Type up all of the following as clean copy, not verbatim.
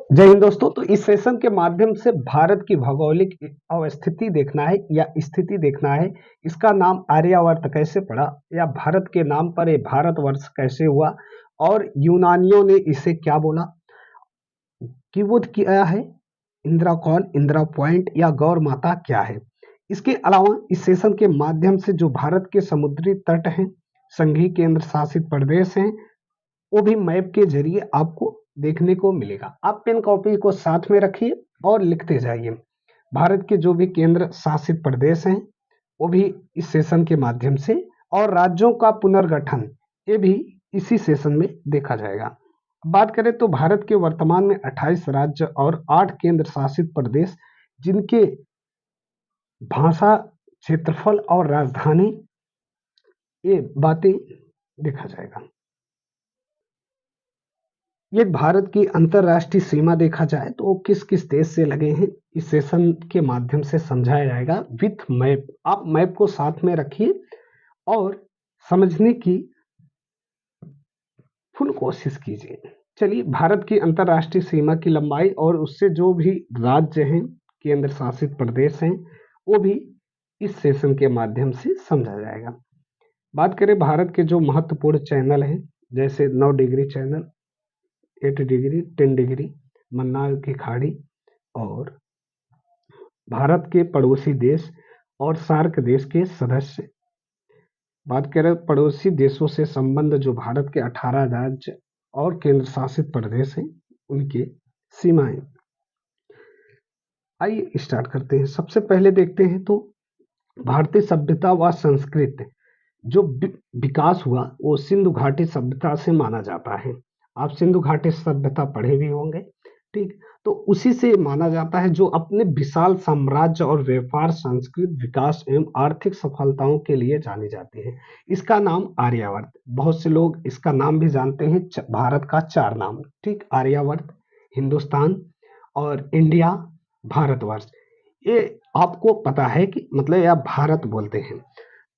जय हिंद दोस्तों। तो इस सेशन के माध्यम से भारत की भौगोलिक अवस्थिति देखना है या स्थिति देखना है। इसका नाम आर्यावर्त कैसे पड़ा या भारत के नाम पर ये भारतवर्ष कैसे हुआ और यूनानियों ने इसे क्या बोला, कीबोर्ड क्या है, इंदिरा कॉल, इंदिरा पॉइंट या गौर माता क्या है। इसके अलावा इस सेशन के माध्यम से जो भारत के समुद्री तट हैं, संघीय केंद्र शासित प्रदेश हैं, वो भी मैप के जरिए आपको देखने को मिलेगा। आप पेन कॉपी को साथ में रखिए और लिखते जाइए। भारत के जो भी केंद्र शासित प्रदेश हैं वो भी इस सेशन के माध्यम से, और राज्यों का पुनर्गठन ये भी इसी सेशन में देखा जाएगा। बात करें तो भारत के वर्तमान में 28 राज्य और 8 केंद्र शासित प्रदेश, जिनके भाषा, क्षेत्रफल और राजधानी, ये बातें देखा जाएगा। ये भारत की अंतरराष्ट्रीय सीमा देखा जाए तो वो किस किस देश से लगे हैं, इस सेशन के माध्यम से समझाया जाएगा विथ मैप। आप मैप को साथ में रखिए और समझने की फुल कोशिश कीजिए। चलिए, भारत की अंतरराष्ट्रीय सीमा की लंबाई और उससे जो भी राज्य हैं, केंद्र शासित प्रदेश हैं, वो भी इस सेशन के माध्यम से समझा जाएगा। बात करें भारत के जो महत्वपूर्ण चैनल हैं, जैसे 9 degree channel, 8 degree, 10 degree, Mannar की खाड़ी, और भारत के पड़ोसी देश और सार्क देश के सदस्य। बात करें पड़ोसी देशों से संबंध, जो भारत के 18 राज्य और केंद्र शासित प्रदेश हैं, उनके सीमाएं। आइए स्टार्ट करते हैं। सबसे पहले देखते हैं तो भारतीय सभ्यता व संस्कृति जो विकास हुआ वो सिंधु घाटी सभ्यता से माना जाता है। आप सिंधु घाटी सभ्यता पढ़े भी होंगे, ठीक। तो उसी से माना जाता है, जो अपने विशाल साम्राज्य और व्यापार, संस्कृत विकास एवं आर्थिक सफलताओं के लिए जानी जाती है। इसका नाम आर्यावर्त। बहुत से लोग इसका नाम भी जानते हैं, भारत का 4 नाम, ठीक। आर्यावर्त, हिंदुस्तान और इंडिया, भारतवर्ष। ये आपको पता है कि मतलब या भारत बोलते हैं।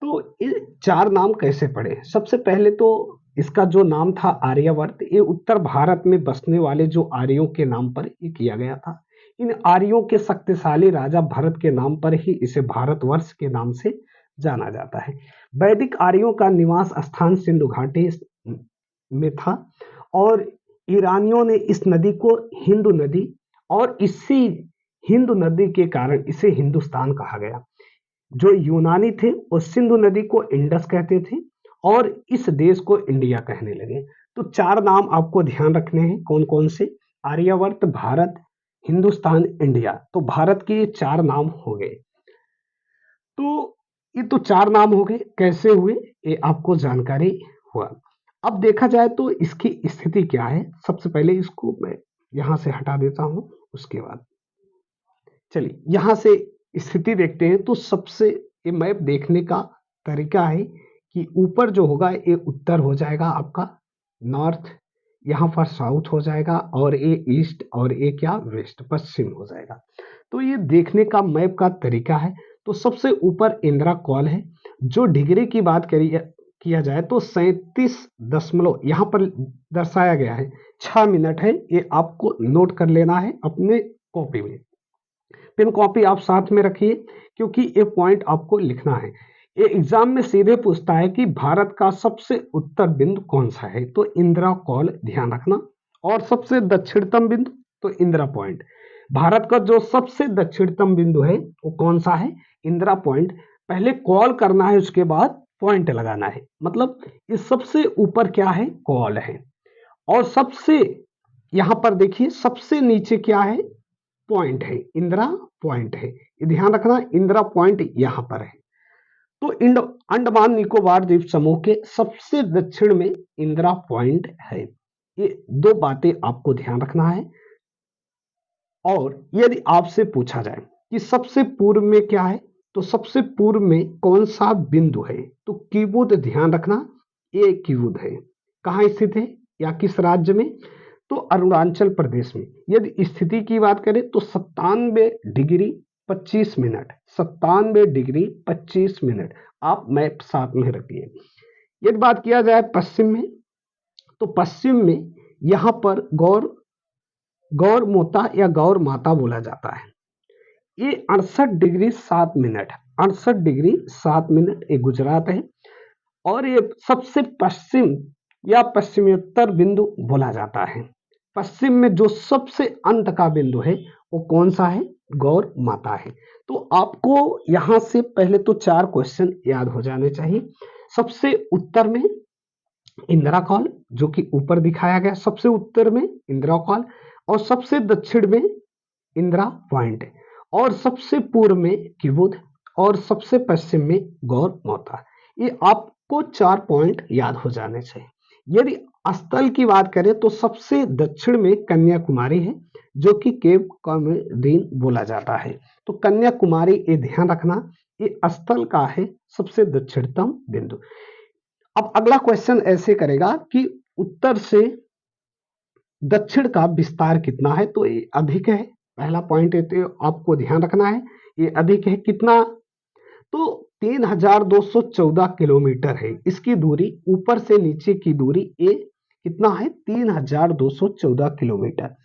तो ये 4 नाम कैसे पड़े? सबसे पहले तो इसका जो नाम था आर्यावर्त, ये उत्तर भारत में बसने वाले जो आर्यों के नाम पर ये किया गया था। इन आर्यों के शक्तिशाली राजा भरत के नाम पर ही इसे भारतवर्ष के नाम से जाना जाता है। वैदिक आर्यों का निवास स्थान सिंधु घाटी में था और ईरानियों ने इस नदी को हिंदू नदी, और इसी हिंदू नदी के कारण इसे हिंदुस्तान कहा गया। जो यूनानी थे वो सिंधु नदी को इंडस कहते थे और इस देश को इंडिया कहने लगे। तो 4 नाम आपको ध्यान रखने हैं। कौन कौन से? आर्यावर्त, भारत, हिंदुस्तान, इंडिया। तो भारत के ये 4 नाम हो गए। तो ये तो 4 नाम हो गए। कैसे हुए ये आपको जानकारी हुआ। अब देखा जाए तो इसकी स्थिति क्या है। सबसे पहले इसको मैं यहां से हटा देता हूं, उसके बाद चलिए यहां से स्थिति देखते हैं। तो सबसे ये मैप देखने का तरीका है कि ऊपर जो होगा ये उत्तर हो जाएगा आपका, नॉर्थ, यहाँ पर साउथ हो जाएगा, और ये ईस्ट, और ये क्या, वेस्ट, पश्चिम हो जाएगा। तो ये देखने का मैप का तरीका है। तो सबसे ऊपर इंदिरा कॉल है। जो डिग्री की बात किया जाए तो 37 यहाँ पर दर्शाया गया है, 6 मिनट है। ये आपको नोट कर लेना है अपने कॉपी में। पेन कॉपी आप साथ में रखिए क्योंकि ये पॉइंट आपको लिखना है। ये एग्जाम में सीधे पूछता है कि भारत का सबसे उत्तर बिंदु कौन सा है, तो इंदिरा कॉल ध्यान रखना। और सबसे दक्षिणतम बिंदु तो इंदिरा पॉइंट। भारत का जो सबसे दक्षिणतम बिंदु है वो कौन सा है? इंदिरा पॉइंट। पहले कॉल करना है, उसके बाद पॉइंट लगाना है। मतलब इस सबसे ऊपर क्या है? कॉल है। और सबसे यहां पर देखिए सबसे नीचे क्या है? पॉइंट है, इंदिरा पॉइंट है। ये ध्यान रखना, इंदिरा पॉइंट यहां पर है। तो अंडमान निकोबार द्वीप समूह के सबसे दक्षिण में इंदिरा पॉइंट है। ये 2 बातें आपको ध्यान रखना है। और यदि आपसे पूछा जाए कि सबसे पूर्व में क्या है, तो सबसे पूर्व में कौन सा बिंदु है, तो कीबोर्ड ध्यान रखना, ये कीबोर्ड है। कहां स्थित है या किस राज्य में? तो अरुणाचल प्रदेश में। यदि स्थिति की बात करें तो 97 डिग्री 25 मिनट, 97 डिग्री 25 मिनट। आप मैप साथ में रखिए। यदि बात किया जाए पश्चिम में, तो पश्चिम में यहां पर गौर गौर मोता या गौर माता बोला जाता है। ये 68 डिग्री 7 मिनट, 68 डिग्री 7 मिनट, ये गुजरात है। और ये सबसे पश्चिम या पश्चिमोत्तर बिंदु बोला जाता है। पश्चिम में जो सबसे अंत का बिंदु है वो कौन सा है? गौर माता है। तो आपको यहां से पहले तो 4 क्वेश्चन याद हो जाने चाहिए। सबसे उत्तर में इंदिरा कॉल, जो कि ऊपर दिखाया गया, सबसे उत्तर में इंदिरा कॉल, और सबसे दक्षिण में इंदिरा पॉइंट, और सबसे पूर्व में किबुध, और सबसे पश्चिम में गौर माता। ये आपको 4 पॉइंट याद हो जाने चाहिए। यदि स्थल की बात करें तो सबसे दक्षिण में कन्याकुमारी है, जो कि केप कॉमोडिन बोला जाता है। तो कन्याकुमारी ये ध्यान रखना, ये स्थल का है सबसे दक्षिणतम बिंदु। अब अगला क्वेश्चन ऐसे करेगा कि उत्तर से दक्षिण का विस्तार कितना है? तो ये अधिक है। पहला पॉइंट ये आपको ध्यान रखना है, ये अधिक है। कितना? तो 3214 किलोमीटर है इसकी दूरी। ऊपर से नीचे की दूरी ये कितना है? 3214 किलोमीटर।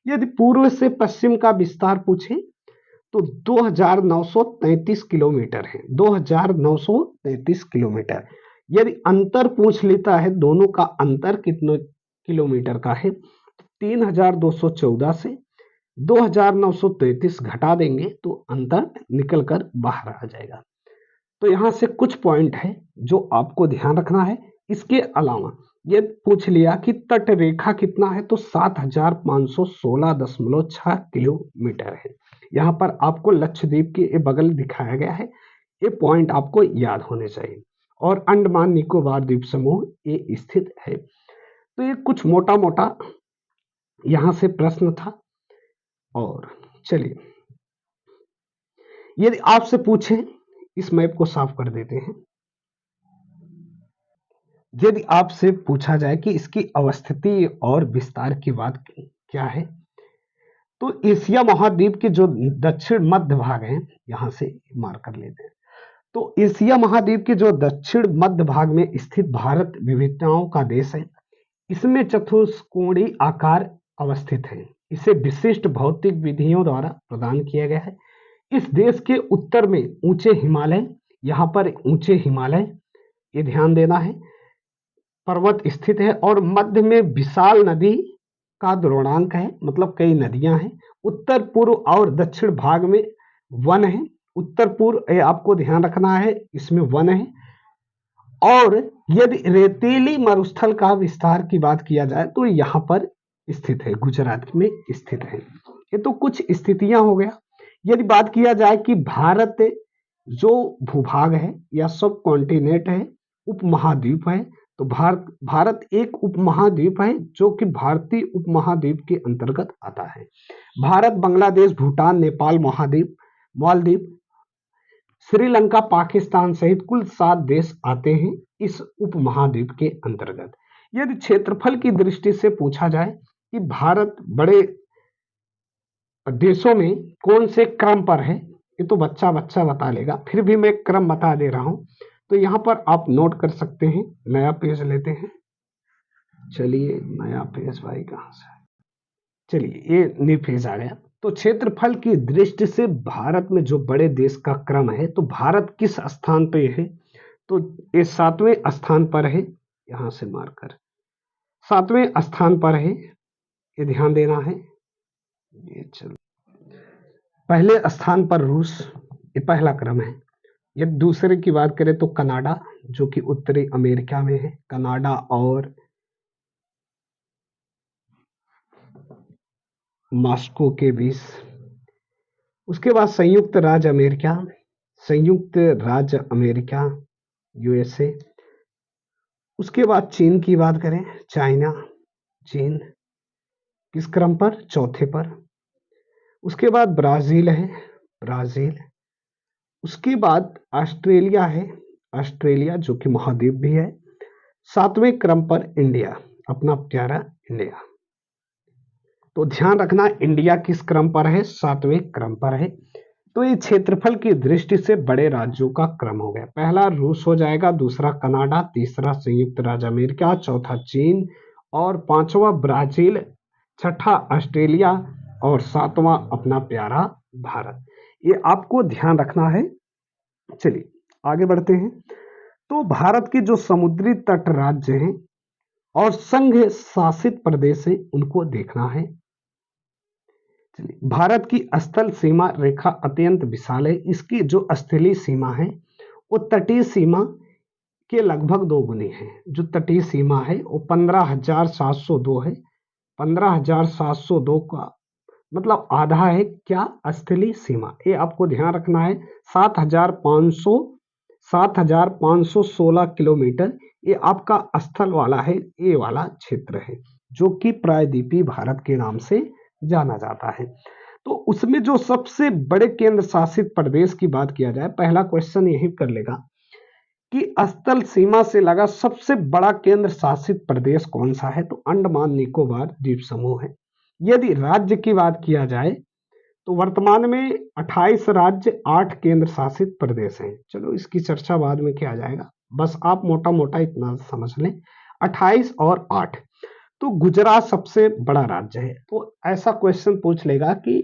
यदि पूर्व से पश्चिम का विस्तार पूछे तो 2933 किलोमीटर है, 2933 किलोमीटर। यदि अंतर पूछ लेता है, दोनों का अंतर कितने किलोमीटर का है? 3214 से 2933 घटा देंगे तो अंतर निकल कर बाहर आ जाएगा। तो यहां से कुछ पॉइंट है जो आपको ध्यान रखना है। इसके अलावा ये पूछ लिया कि तट रेखा कितना है, तो 7516.6 किलोमीटर है। यहाँ पर आपको लक्षद्वीप के बगल दिखाया गया है, ये पॉइंट आपको याद होने चाहिए। और अंडमान निकोबार द्वीप समूह ये स्थित है। तो ये कुछ मोटा मोटा यहाँ से प्रश्न था। और चलिए, यदि आपसे पूछें, इस मैप को साफ कर देते हैं। यदि आपसे पूछा जाए कि इसकी अवस्थिति और विस्तार की बात क्या है, तो एशिया महाद्वीप के जो दक्षिण मध्य भाग हैं, यहां से मार्क कर लेते हैं। तो एशिया महाद्वीप के जो दक्षिण मध्य भाग में स्थित भारत विविधताओं का देश है। इसमें चतुष्कोणीय आकार अवस्थित है। इसे विशिष्ट भौतिक विधियों द्वारा प्रदान किया गया है। इस देश के उत्तर में ऊंचे हिमालय, यहाँ पर ऊंचे हिमालय, ये ध्यान देना है, पर्वत स्थित है। और मध्य में विशाल नदी का द्रोणांक है, मतलब कई नदियां हैं। उत्तर पूर्व और दक्षिण भाग में वन है। उत्तर पूर्व आपको ध्यान रखना है, इसमें वन है। और यदि रेतीली मरुस्थल का विस्तार की बात किया जाए तो यहाँ पर स्थित है, गुजरात में स्थित है। ये तो कुछ स्थितियां हो गया। यदि बात किया जाए कि भारत जो भूभाग है या सब कॉन्टिनेंट है, उपमहाद्वीप है, तो भारत एक उपमहाद्वीप है जो कि भारतीय उपमहाद्वीप के अंतर्गत आता है। भारत, बांग्लादेश, भूटान, नेपाल, महाद्वीप, मालदीव, श्रीलंका, पाकिस्तान सहित कुल 7 देश आते हैं इस उपमहाद्वीप के अंतर्गत। यदि क्षेत्रफल की दृष्टि से पूछा जाए कि भारत बड़े देशों में कौन से क्रम पर है, ये तो बच्चा बता लेगा, फिर भी मैं क्रम बता दे रहा हूं। तो यहां पर आप नोट कर सकते हैं। नया पेज लेते हैं। चलिए, नया पेज भाई कहां से? चलिए, ये न्यू पेज आ गया। तो क्षेत्रफल की दृष्टि से भारत में जो बड़े देश का क्रम है, तो भारत किस स्थान पे है? तो ये 7वें स्थान पर है। यहां से मार्कर 7वें स्थान पर है, ये ध्यान देना है। ये चलो, पहले स्थान पर रूस, ये पहला क्रम है। यदि दूसरे की बात करें तो कनाडा, जो कि उत्तरी अमेरिका में है, कनाडा और मॉस्को के बीच। उसके बाद संयुक्त राज्य अमेरिका, संयुक्त राज्य अमेरिका, यूएसए। उसके बाद चीन की बात करें, चाइना, चीन किस क्रम पर? चौथे पर। उसके बाद ब्राजील है, ब्राजील। उसके बाद ऑस्ट्रेलिया है, ऑस्ट्रेलिया जो कि महाद्वीप भी है। 7वें क्रम पर इंडिया, अपना प्यारा इंडिया। तो ध्यान रखना, इंडिया किस क्रम पर है? 7वें क्रम पर है। तो ये क्षेत्रफल की दृष्टि से बड़े राज्यों का क्रम हो गया। पहला रूस हो जाएगा, दूसरा कनाडा, तीसरा संयुक्त राज्य अमेरिका, चौथा चीन और पांचवा ब्राजील छठा ऑस्ट्रेलिया और सातवां अपना प्यारा भारत। ये आपको ध्यान रखना है। चलिए आगे बढ़ते हैं। तो भारत के जो समुद्री तट राज्य हैं और संघ शासित प्रदेश हैं उनको देखना है। चलिए, भारत की स्थल सीमा रेखा अत्यंत विशाल है। इसकी जो स्थलीय सीमा है वो तटीय सीमा के लगभग दोगुनी है। जो तटीय सीमा है वो 15,702 है। 15,702 का मतलब आधा है क्या स्थलीय सीमा। ये आपको ध्यान रखना है। 7,516 किलोमीटर ये आपका स्थल वाला है, ये वाला क्षेत्र है जो कि प्रायद्वीपीय भारत के नाम से जाना जाता है। तो उसमें जो सबसे बड़े केंद्र शासित प्रदेश की बात किया जाए, पहला क्वेश्चन यही कर लेगा कि स्थल सीमा से लगा सबसे बड़ा केंद्र शासित प्रदेश कौन सा है, तो अंडमान निकोबार द्वीप समूह है। यदि राज्य की बात किया जाए तो वर्तमान में 28 राज्य 8 केंद्र शासित प्रदेश हैं। चलो इसकी चर्चा बाद में किया जाएगा, बस आप मोटा मोटा इतना समझ लें 28 और 8। तो गुजरात सबसे बड़ा राज्य है। तो ऐसा क्वेश्चन पूछ लेगा कि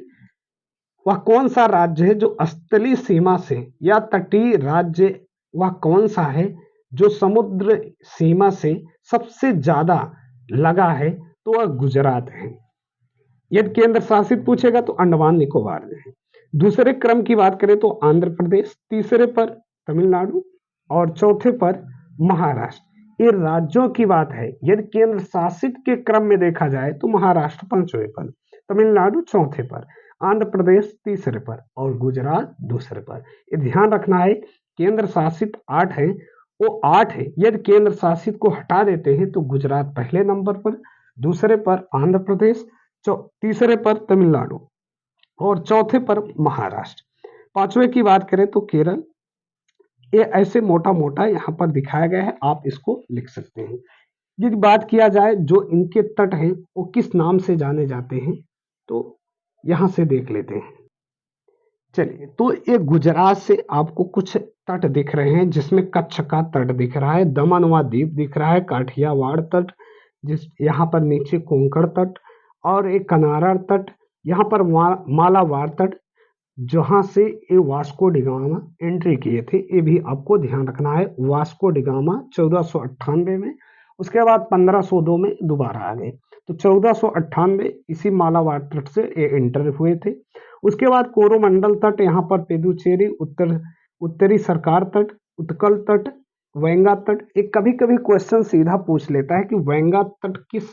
वह कौन सा राज्य है जो स्थलीय सीमा से या तटीय राज्य वह कौन सा है जो समुद्र सीमा से सबसे ज्यादा लगा है, तो वह गुजरात है। यदि केंद्र शासित पूछेगा तो अंडमान निकोबार है। दूसरे क्रम की बात करें तो आंध्र प्रदेश, तीसरे पर तमिलनाडु और चौथे पर महाराष्ट्र। ये राज्यों की बात है। यदि केंद्र शासित के क्रम में देखा जाए तो महाराष्ट्र पांचवें पर, तमिलनाडु चौथे पर, आंध्र प्रदेश तीसरे पर और गुजरात दूसरे पर। ये ध्यान रखना है केंद्र शासित 8 है, वो 8 है। यदि केंद्र शासित को हटा देते हैं तो गुजरात पहले नंबर पर, दूसरे पर आंध्र प्रदेश, तीसरे पर तमिलनाडु और चौथे पर महाराष्ट्र। पांचवें की बात करें तो केरल। ये ऐसे मोटा मोटा यहाँ पर दिखाया गया है, आप इसको लिख सकते हैं। यदि बात किया जाए जो इनके तट हैं वो किस नाम से जाने जाते हैं, तो यहाँ से देख लेते हैं। चलिए, तो ये गुजरात से आपको कुछ तट दिख रहे हैं जिसमें कच्छ का तट दिख रहा है, दमन व दीव दिख रहा है, काठियावाड़ तट, जिस यहाँ पर नीचे कोंकण तट और एक कनारा तट, यहाँ पर मालाबार तट जहां से ये वास्को डिगामा एंट्री किए थे। ये भी आपको ध्यान रखना है। वास्को डिगामा 1498 में, उसके बाद 1502 में दोबारा आ गए। तो 1498 इसी मालाबार तट से ये एंटर हुए थे। उसके बाद कोरोमंडल तट, यहाँ पर पेदुचेरी, उत्तरी सरकार तट, उत्कल तट, वेंगा तट। एक कभी कभी क्वेश्चन सीधा पूछ लेता है कि वेंगा तट किस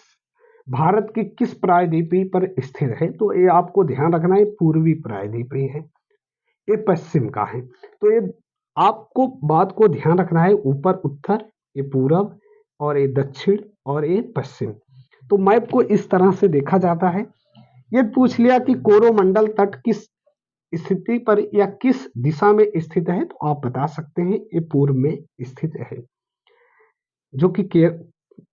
भारत की किस प्रायद्वीपी पर स्थित है, तो ये आपको ध्यान रखना है पूर्वी प्रायद्वीपी है, ये पश्चिम का है। तो ये आपको बात को ध्यान रखना है, ऊपर उत्तर, ये पूरब और ये दक्षिण और ये पश्चिम। तो मैप को इस तरह से देखा जाता है। ये पूछ लिया कि कोरोमंडल तट किस स्थिति पर या किस दिशा में स्थित है, तो आप बता सकते हैं ये पूर्व में स्थित है, जो कि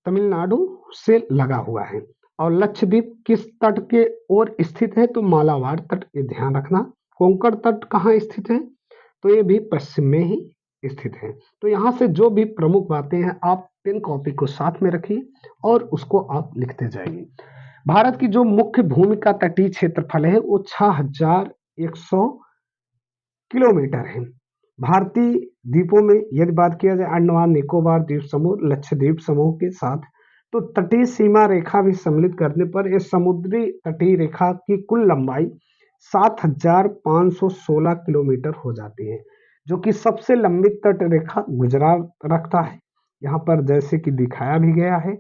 तमिलनाडु से लगा हुआ है। और लक्षद्वीप किस तट के ओर स्थित है, तो मालाबार तट, ये ध्यान रखना। कोंकण तट कहाँ स्थित है, तो ये भी पश्चिम में ही स्थित है। तो यहाँ से जो भी प्रमुख बातें हैं आप पेन कॉपी को साथ में रखिए और उसको आप लिखते जाइए। भारत की जो मुख्य भूमि का तटीय क्षेत्रफल है वो 6,100 किलोमीटर है। भारतीय द्वीपों में यदि बात किया जाए अंडमान निकोबार द्वीप समूह, लक्षद्वीप समूह के साथ, तो तटीय सीमा रेखा भी सम्मिलित करने पर यह समुद्री तटीय रेखा की कुल लंबाई 7,516 किलोमीटर हो जाती है, जो कि सबसे लंबी तट रेखा गुजरात रखता है। यहाँ पर जैसे कि दिखाया भी गया है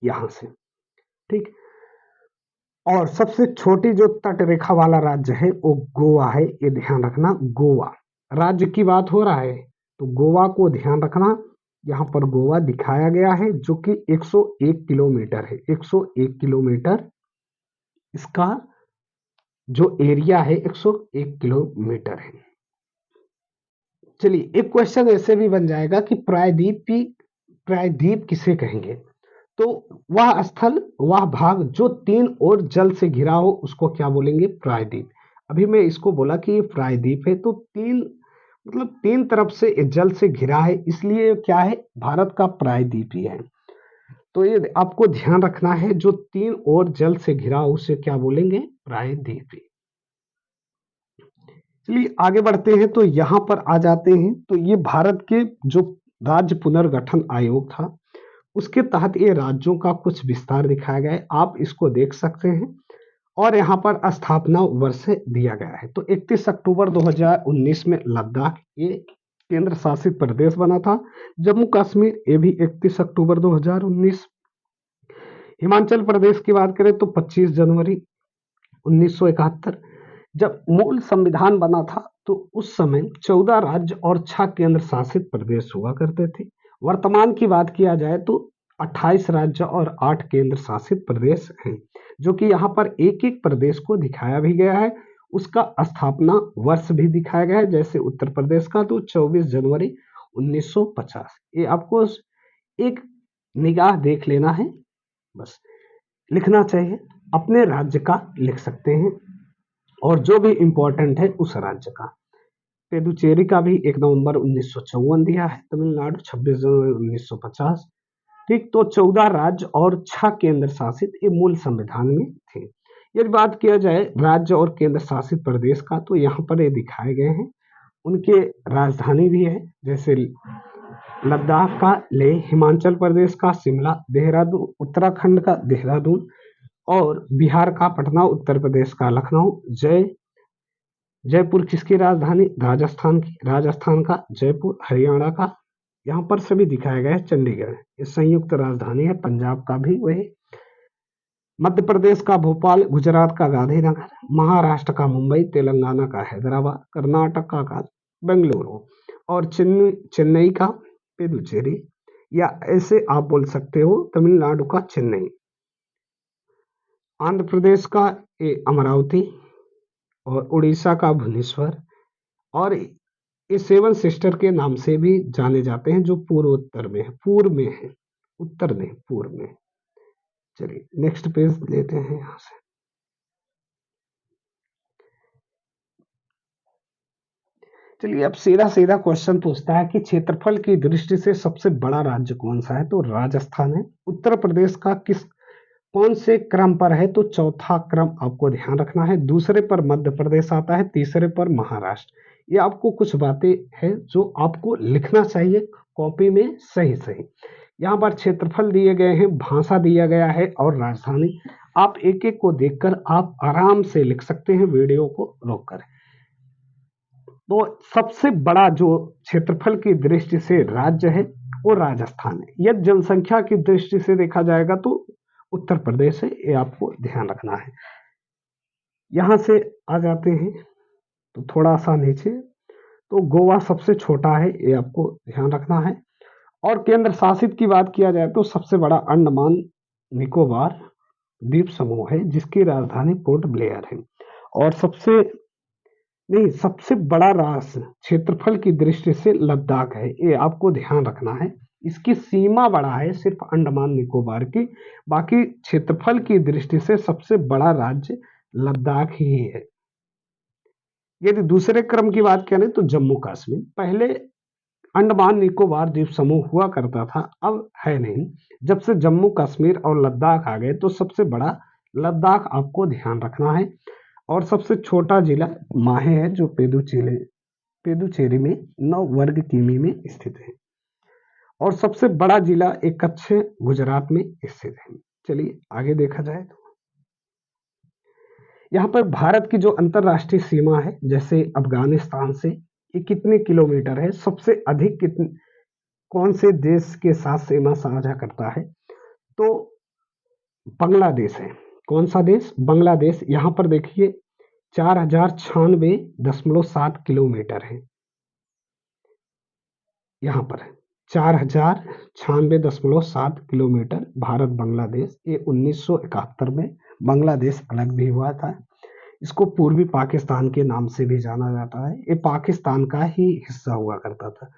यहाँ से, ठीक। और सबसे छोटी जो तट रेखा वाला राज्य है वो गोवा है, ये ध्यान रखना। गोवा राज्य की बात हो रहा है तो गोवा को ध्यान रखना। यहाँ पर गोवा दिखाया गया है जो कि 101 किलोमीटर है। 101 किलोमीटर इसका जो एरिया है 101 किलोमीटर है। चलिए, एक क्वेश्चन ऐसे भी बन जाएगा कि प्रायद्वीप किसे कहेंगे, तो वह स्थल, वह भाग जो तीन ओर जल से घिरा हो उसको क्या बोलेंगे, प्रायद्वीप। अभी मैं इसको बोला कि ये प्रायद्वीप है, तो तीन तरफ से जल से घिरा है, इसलिए क्या है, भारत का प्रायद्वीप ही है। तो ये आपको ध्यान रखना है, जो 3 ओर जल से घिरा हो उसे क्या बोलेंगे? प्रायद्वीपीय। चलिए आगे बढ़ते हैं, तो यहाँ पर आ जाते हैं। तो ये भारत के जो राज्य पुनर्गठन आयोग था, उसके तहत ये राज्यों का कुछ विस्तार दिखाया गया है, आप इसको देख सकते हैं। और यहाँ पर स्थापना वर्ष दिया गया है। तो 31 अक्टूबर 2019 में लद्दाख ये केंद्र शासित प्रदेश बना था। जम्मू कश्मीर ये भी 31 अक्टूबर 2019। हिमाचल प्रदेश की बात करें तो 25 जनवरी 1971। जब मूल संविधान बना था तो उस समय 14 राज्य और 6 केंद्र शासित प्रदेश हुआ करते थे। वर्तमान की बात किया जाए तो 28 राज्य और 8 केंद्र शासित प्रदेश हैं, जो कि यहाँ पर एक एक प्रदेश को दिखाया भी गया है। उसका स्थापना वर्ष भी दिखाया गया है। जैसे उत्तर प्रदेश का तो 24 जनवरी 1950। ये आपको एक निगाह देख लेना है, बस लिखना चाहिए। अपने राज्य का लिख सकते हैं और जो भी इम्पोर्टेंट है उस राज्य का। पुडुचेरी का भी 1 नवंबर 1954 दिया है। तमिलनाडु 26 जनवरी 1950। ठीक, तो 14 राज्य और 6 केंद्र शासित ये मूल संविधान में थे। यदि बात किया जाए राज्य और केंद्र शासित प्रदेश का, तो यहाँ पर ये दिखाए गए हैं। उनके राजधानी भी है, जैसे लद्दाख का लेह, हिमाचल प्रदेश का शिमला, देहरादून उत्तराखंड का देहरादून, और बिहार का पटना, उत्तर प्रदेश का लखनऊ, जयपुर किसकी राजधानी? राजस्थान का जयपुर, हरियाणा का यहाँ पर सभी दिखाया गया है चंडीगढ़, ये संयुक्त राजधानी है। पंजाब का भी वही, मध्य प्रदेश का भोपाल, गुजरात का गांधीनगर, महाराष्ट्र का मुंबई, तेलंगाना का हैदराबाद, कर्नाटक का बेंगलुरु, और चेन्नई का पुडुचेरी, या ऐसे आप बोल सकते हो तमिलनाडु का चेन्नई, आंध्र प्रदेश का अमरावती, और उड़ीसा का भुवनेश्वर, और ये 7 सिस्टर के नाम से भी जाने जाते हैं, जो पूर्व में है, उत्तर नहीं पूर्व में। चलिए नेक्स्ट पेज लेते हैं यहाँ से। चलिए अब सीधा सीधा क्वेश्चन पूछता है कि क्षेत्रफल की दृष्टि से सबसे बड़ा राज्य कौन सा है? तो राजस्थान है। उत्तर प्रदेश का कौन से क्रम पर है? तो चौथा क्रम आपको ध्यान रखना है। दूसरे पर मध्य प्रदेश आता है, तीसरे पर महाराष्ट्र। ये आपको कुछ बातें हैं जो आपको लिखना चाहिए कॉपी में सही सही। यहाँ पर क्षेत्रफल दिए गए हैं, भाषा दिया गया है, और राजधानी। आप एक एक को देखकर आप आराम से लिख सकते हैं वीडियो को रोककर। तो सबसे बड़ा जो क्षेत्रफल की दृष्टि से राज्य है वो राजस्थान है। यदि जनसंख्या की दृष्टि से देखा जाएगा तो उत्तर प्रदेश है, ये आपको ध्यान रखना है। यहाँ से आ जाते हैं तो थोड़ा सा नीचे, तो गोवा सबसे छोटा है, ये आपको ध्यान रखना है। और केंद्र शासित की बात किया जाए तो सबसे बड़ा अंडमान निकोबार द्वीप समूह है, जिसकी राजधानी पोर्ट ब्लेयर है। और सबसे बड़ा राष्ट्र क्षेत्रफल की दृष्टि से लद्दाख है, ये आपको ध्यान रखना है। इसकी सीमा बड़ा है सिर्फ अंडमान निकोबार की, बाकी क्षेत्रफल की दृष्टि से सबसे बड़ा राज्य लद्दाख ही है। यदि दूसरे क्रम की बात करें तो जम्मू कश्मीर, पहले अंडमान निकोबार द्वीप समूह हुआ करता था, अब है नहीं। जब से जम्मू कश्मीर और लद्दाख आ गए तो सबसे बड़ा लद्दाख आपको ध्यान रखना है। और सबसे छोटा जिला माहे है, जो पुडुचेरी में 9 वर्ग किमी में स्थित है। और सबसे बड़ा जिला एक कच्छ गुजरात में स्थित है। चलिए आगे देखा जाए तो यहाँ पर भारत की जो अंतरराष्ट्रीय सीमा है, जैसे अफगानिस्तान से ये कितने किलोमीटर है? सबसे अधिक कौन से देश के साथ सीमा साझा करता है? तो बांग्लादेश है। कौन सा देश? बांग्लादेश। यहाँ पर देखिए 4096.7 किलोमीटर है। यहाँ पर 4096.7 किलोमीटर भारत बांग्लादेश। ये 1971 में बांग्लादेश अलग भी हुआ था। इसको पूर्वी पाकिस्तान के नाम से भी जाना जाता है। ये पाकिस्तान का ही हिस्सा हुआ करता था।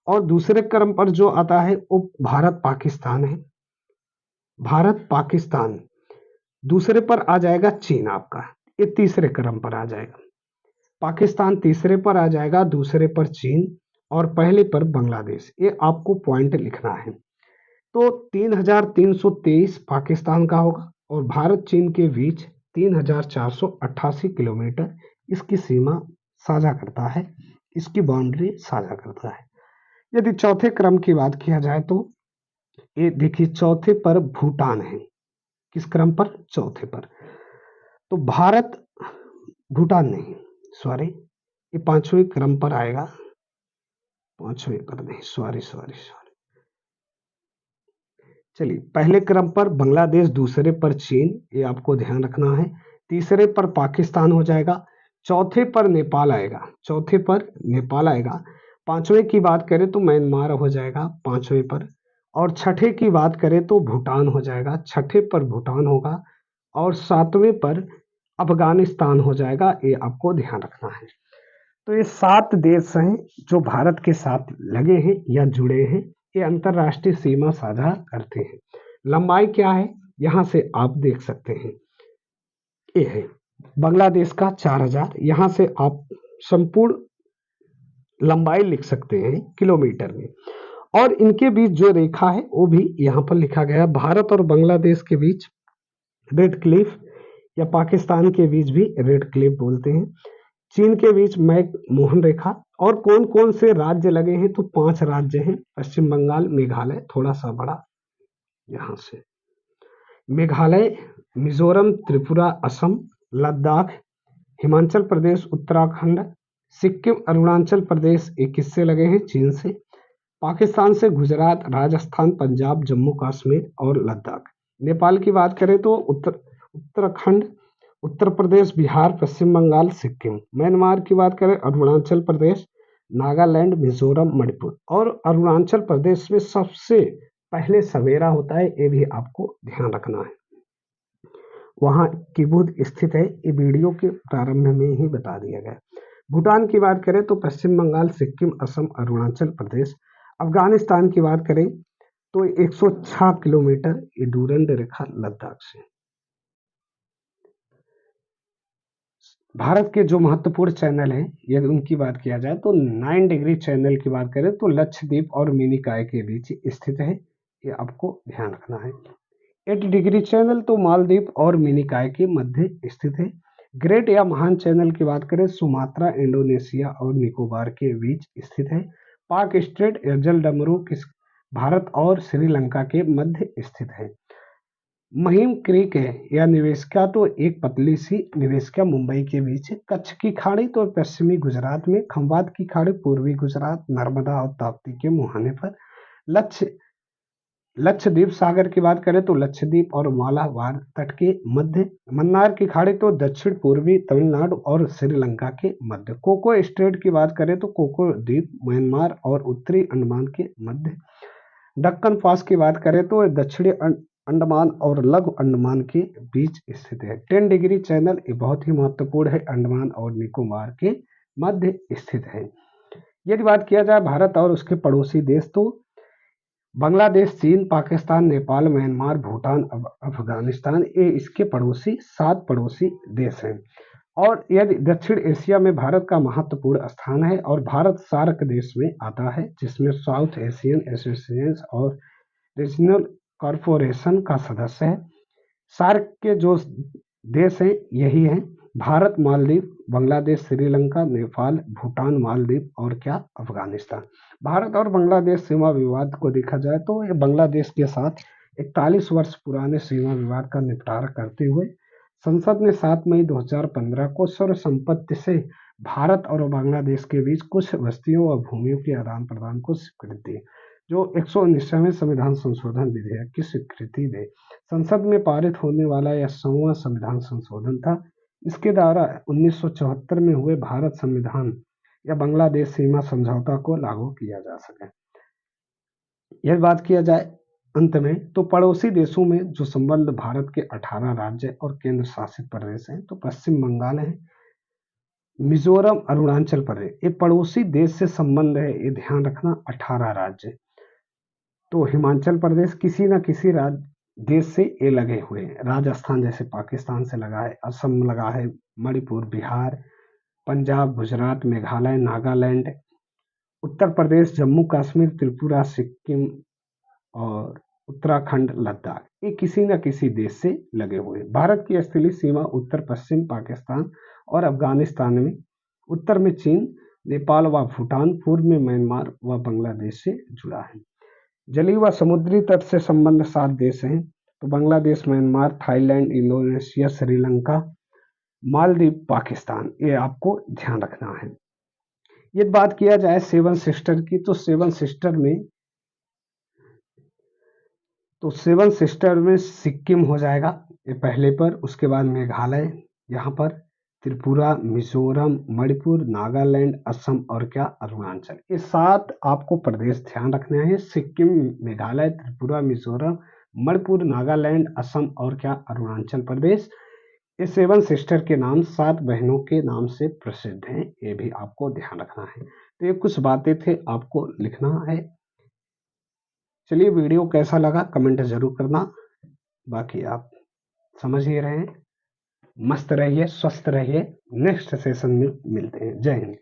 और दूसरे क्रम पर जो आता है वो भारत पाकिस्तान है। भारत पाकिस्तान। दूसरे पर आ जाएगा चीन आपका, ये तीसरे क्रम पर आ जाएगा। पाकिस्तान तीसरे पर आ जाएगा, दूसरे पर चीन, और पहले पर बांग्लादेश। ये आपको पॉइंट लिखना है। तो 3,323 पाकिस्तान का होगा और भारत चीन के बीच 3,488 किलोमीटर इसकी सीमा साझा करता है, इसकी बाउंड्री साझा करता है। यदि चौथे क्रम की बात किया जाए तो ये देखिए चौथे पर भूटान है। किस क्रम पर? चौथे पर। तो भारत, भूटान नहीं, सॉरी, ये पांचवें क्रम पर आएगा। पांचवें पर नहीं, सॉरी सॉरी सॉरी। चलिए, पहले क्रम पर बांग्लादेश, दूसरे पर चीन, ये आपको ध्यान रखना है। तीसरे पर पाकिस्तान हो जाएगा। चौथे पर नेपाल आएगा, चौथे पर नेपाल आएगा। पांचवें की बात करें तो म्यांमार हो जाएगा पांचवें पर, और छठे की बात करें तो भूटान हो जाएगा, छठे पर भूटान होगा, और सातवें पर अफगानिस्तान हो जाएगा। ये आपको ध्यान रखना है। तो ये 7 देश हैं जो भारत के साथ लगे हैं या जुड़े हैं, ये अंतरराष्ट्रीय सीमा साझा करते हैं। लंबाई क्या है यहाँ से आप देख सकते हैं, ये है बांग्लादेश का 4,000। यहाँ से आप संपूर्ण लंबाई लिख सकते हैं किलोमीटर में, और इनके बीच जो रेखा है वो भी यहाँ पर लिखा गया है। भारत और बांग्लादेश के बीच रेड क्लिफ, या पाकिस्तान के बीच भी रेड क्लिफ बोलते हैं, चीन के बीच मैक मोहन रेखा। और कौन कौन से राज्य लगे हैं? तो 5 राज्य हैं, पश्चिम बंगाल, मेघालय थोड़ा सा बड़ा, यहाँ से मेघालय, मिजोरम, त्रिपुरा, असम, लद्दाख, हिमाचल प्रदेश, उत्तराखंड, सिक्किम, अरुणाचल प्रदेश, ये किससे लगे हैं? चीन से। पाकिस्तान से गुजरात, राजस्थान, पंजाब, जम्मू कश्मीर और लद्दाख। नेपाल की बात करें तो उत्तराखंड, उत्तर प्रदेश, बिहार, पश्चिम बंगाल, सिक्किम। म्यांमार की बात करें, अरुणाचल प्रदेश, नागालैंड, मिजोरम, मणिपुर। और अरुणाचल प्रदेश में सबसे पहले सवेरा होता है, ये भी आपको ध्यान रखना है। वहाँ की बुध स्थित है, ये वीडियो के प्रारंभ में ही बता दिया गया। भूटान की बात करें तो पश्चिम बंगाल, सिक्किम, असम, अरुणाचल प्रदेश। अफगानिस्तान की बात करें तो 106 किलोमीटर ये डूरंड रेखा लद्दाख से। भारत के जो महत्वपूर्ण चैनल हैं, यदि उनकी बात किया जाए तो 9 डिग्री चैनल की बात करें तो लक्षद्वीप और मिनिकॉय के बीच स्थित है, ये आपको ध्यान रखना है। 8 डिग्री चैनल तो मालदीव और मिनिकॉय के मध्य स्थित है। ग्रेट या महान चैनल की बात करें, सुमात्रा, इंडोनेशिया और निकोबार के बीच स्थित है। पाक स्ट्रेट या जल डमरू किस भारत और श्रीलंका के मध्य स्थित है। महिम क्रीक है या निवेशिका तो एक पतली सी निवेशिका मुंबई के बीच है। कच्छ की खाड़ी तो पश्चिमी गुजरात में, खंबात की खाड़ी पूर्वी गुजरात, नर्मदा और ताप्ती के मुहाने पर। लक्षद्वीप सागर की बात करें तो लक्षद्वीप और मालाबार तट के मध्य। मन्नार की खाड़ी तो दक्षिण पूर्वी तमिलनाडु और श्रीलंका के मध्य। कोको स्ट्रेट की बात करें तो कोको द्वीप म्यांमार और उत्तरी अंडमान के मध्य। दक्कन पास की बात करें तो दक्षिणी अंडमान और लघु अंडमान के बीच स्थित है। 10 डिग्री चैनल ये बहुत ही महत्वपूर्ण है, अंडमान और निकोबार के मध्य स्थित है। यदि बात किया जाए भारत और उसके पड़ोसी देश तो बांग्लादेश, चीन, पाकिस्तान, नेपाल, म्यांमार, भूटान, अफगानिस्तान, ये इसके पड़ोसी 7 पड़ोसी देश हैं। और यदि दक्षिण एशिया में भारत का महत्वपूर्ण स्थान है, और भारत सार्क देश में आता है, जिसमें साउथ एशियन एसोसिएशन और रीजनल कॉरपोरेशन का सदस्य है। सार्क के जो देश हैं यही हैं भारत, मालदीव, बांग्लादेश, श्रीलंका, नेपाल, भूटान, मालदीव और क्या, अफगानिस्तान। भारत और बांग्लादेश सीमा विवाद को देखा जाए तो ये बांग्लादेश के साथ 41 वर्ष पुराने सीमा विवाद का निपटारा करते हुए संसद ने 7 मई 2015 को सर्व संपत्ति से भारत और बांग्लादेश के बीच कुछ बस्तियों व भूमियों के आदान प्रदान को स्वीकृति दी, जो 119वें संविधान संशोधन विधेयक की स्वीकृति दे। संसद में पारित होने वाला यह 100वां संविधान संशोधन था। इसके द्वारा 1974 में हुए भारत संविधान या बांग्लादेश सीमा समझौता को लागू किया जा सके। यह बात किया जाए अंत में तो पड़ोसी देशों में जो संबंध भारत के 18 राज्य और केंद्र शासित प्रदेश हैं, तो पश्चिम बंगाल है, मिजोरम, अरुणाचल प्रदेश, ये पड़ोसी देश से संबंध है, ये ध्यान रखना। 18 राज्य तो हिमाचल प्रदेश किसी न किसी देश से ये लगे हुए हैं। राजस्थान जैसे पाकिस्तान से लगा है, असम लगा है, मणिपुर, बिहार, पंजाब, गुजरात, मेघालय, नागालैंड, उत्तर प्रदेश, जम्मू कश्मीर, त्रिपुरा, सिक्किम और उत्तराखंड, लद्दाख, ये किसी न किसी देश से लगे हुए हैं। भारत की स्थलीय सीमा उत्तर पश्चिम पाकिस्तान और अफगानिस्तान में, उत्तर में चीन, नेपाल व भूटान, पूर्व में म्यांमार व बांग्लादेश से जुड़ा है। जलीय व समुद्री तट से संबंध 7 देश हैं, तो Bangladesh, Myanmar, Thailand, Indonesia, Sri Lanka, Maldives, Pakistan, ये आपको ध्यान रखना है। ये बात किया जाए सेवन सिस्टर की, तो सेवन सिस्टर में सिक्किम हो जाएगा ये पहले पर, उसके बाद मेघालय, यहाँ पर त्रिपुरा, मिजोरम, मणिपुर, नागालैंड, असम और क्या अरुणाचल, ये 7 आपको प्रदेश ध्यान रखने हैं। सिक्किम, मेघालय, त्रिपुरा, मिजोरम, मणिपुर, नागालैंड, असम और क्या अरुणाचल प्रदेश, ये 7 सिस्टर के नाम 7 बहनों के नाम से प्रसिद्ध हैं, ये भी आपको ध्यान रखना है। तो ये कुछ बातें थे आपको लिखना है। चलिए, वीडियो कैसा लगा कमेंट जरूर करना। बाकी आप समझ ही रहे हैं। मस्त रहिए, स्वस्थ रहिए। नेक्स्ट सेशन में मिलते हैं। जय हिंद।